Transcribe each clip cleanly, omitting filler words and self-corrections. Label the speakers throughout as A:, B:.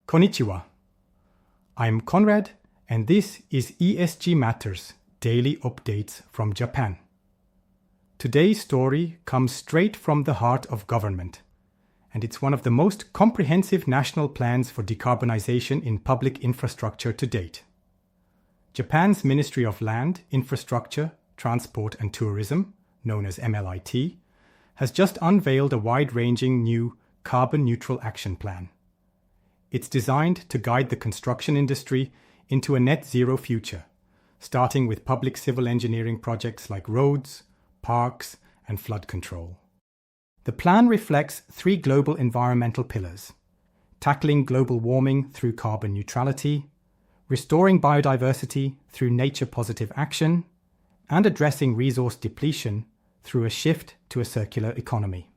A: Konnichiwa. I'm Conrad, and this is ESG Matters, daily updates from Japan. Today's story comes straight from the heart of government, and it's one of the most comprehensive national plans for decarbonization in public infrastructure to date. Japan's Ministry of Land, Infrastructure, Transport and Tourism, known as MLIT, has just unveiled a wide-ranging new carbon-neutral action plan. It's designed to guide the construction industry into a net-zero future, starting with public civil engineering projects like roads, parks, and flood control. The plan reflects three global environmental pillars: tackling global warming through carbon neutrality, restoring biodiversity through nature-positive action, and addressing resource depletion through a shift to a circular economy.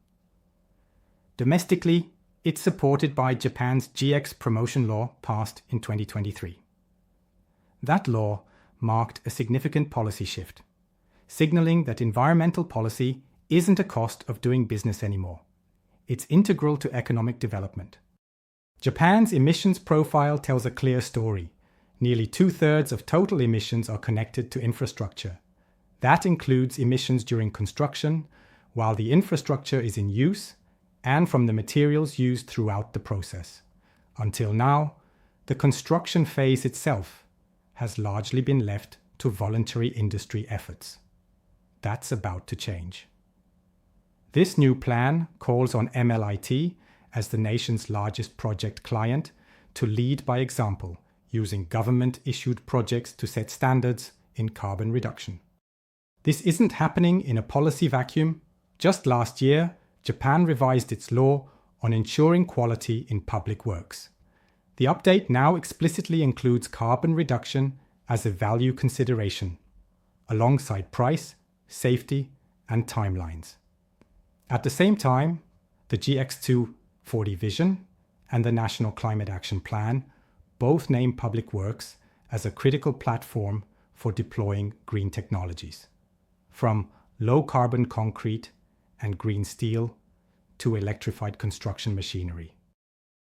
A: Domestically, it's supported by Japan's GX promotion law passed in 2023. That law marked a significant policy shift, signaling that environmental policy isn't a cost of doing business anymore. It's integral to economic development. Japan's emissions profile tells a clear story. Nearly 2/3 of total emissions are connected to infrastructure. That includes emissions during construction, while the infrastructure is in use, and from the materials used throughout the process. Until now, the construction phase itself has largely been left to voluntary industry efforts. That's about to change. This new plan calls on MLIT, as the nation's largest project client, to lead by example, using government-issued projects to set standards in carbon reduction. This isn't happening in a policy vacuum. Just last year, Japan revised its law on ensuring quality in public works. The update now explicitly includes carbon reduction as a value consideration, alongside price, safety, and timelines. At the same time, the GX240 vision and the National Climate Action Plan both name public works as a critical platform for deploying green technologies, from low-carbon concrete and green steel to electrified construction machinery.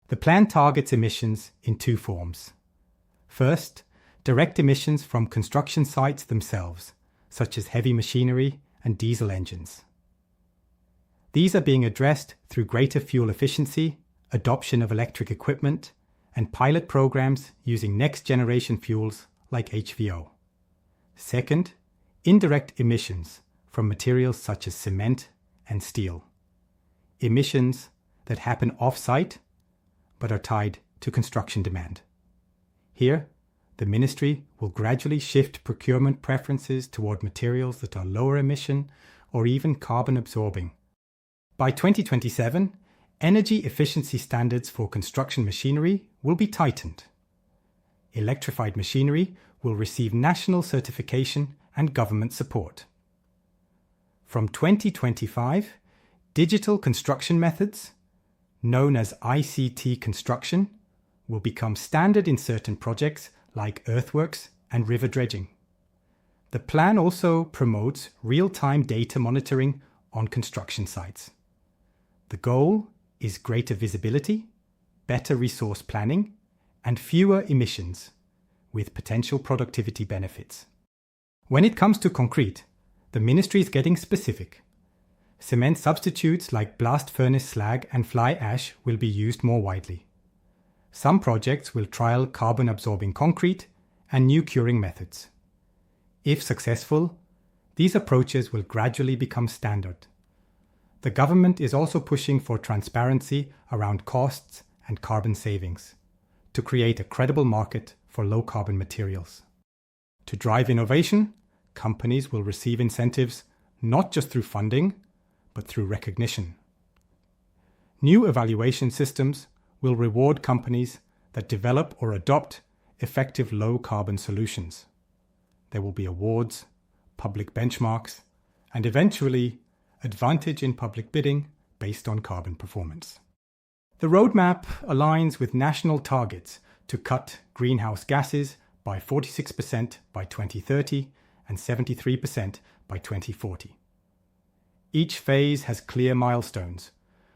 A: The plan targets emissions in two forms. First, direct emissions from construction sites themselves, such as heavy machinery and diesel engines. These are being addressed through greater fuel efficiency, adoption of electric equipment, and pilot programs using next-generation fuels like HVO. Second, indirect emissions from materials such as cement and steel. Emissions that happen off-site but are tied to construction demand. Here, the ministry will gradually shift procurement preferences toward materials that are lower emission or even carbon absorbing. By 2027, energy efficiency standards for construction machinery will be tightened. Electrified machinery will receive national certification and government support. From 2025, digital construction methods, known as ICT construction, will become standard in certain projects like earthworks and river dredging. The plan also promotes real-time data monitoring on construction sites. The goal is greater visibility, better resource planning, and fewer emissions, with potential productivity benefits. When it comes to concrete, the ministry is getting specific. Cement substitutes like blast furnace slag and fly ash will be used more widely. Some projects will trial carbon-absorbing concrete and new curing methods. If successful, these approaches will gradually become standard. The government is also pushing for transparency around costs and carbon savings to create a credible market for low-carbon materials. To drive innovation, companies will receive incentives not just through funding, but through recognition. New evaluation systems will reward companies that develop or adopt effective low-carbon solutions. There will be awards, public benchmarks, and eventually advantage in public bidding based on carbon performance. The roadmap aligns with national targets to cut greenhouse gases by 46% by 2030 and 73% by 2040. Each phase has clear milestones,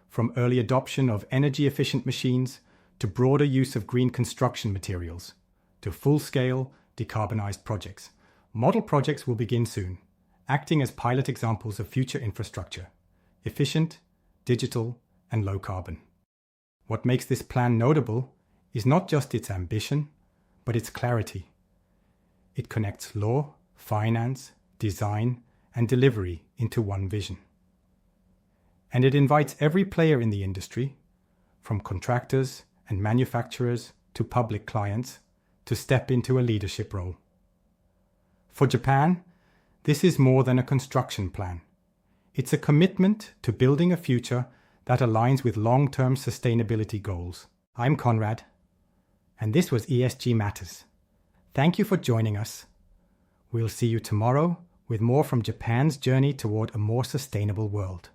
A: from early adoption of energy-efficient machines to broader use of green construction materials, to full-scale decarbonized projects. Model projects will begin soon, acting as pilot examples of future infrastructure, efficient, digital, and low carbon. What makes this plan notable is not just its ambition, but its clarity. It connects law, finance, design, and delivery into one vision. And it invites every player in the industry, from contractors and manufacturers to public clients, to step into a leadership role. For Japan, this is more than a construction plan. It's a commitment to building a future that aligns with long-term sustainability goals. I'm Conrad, and this was ESG Matters. Thank you for joining us. We'll see you tomorrow with more from Japan's journey toward a more sustainable world.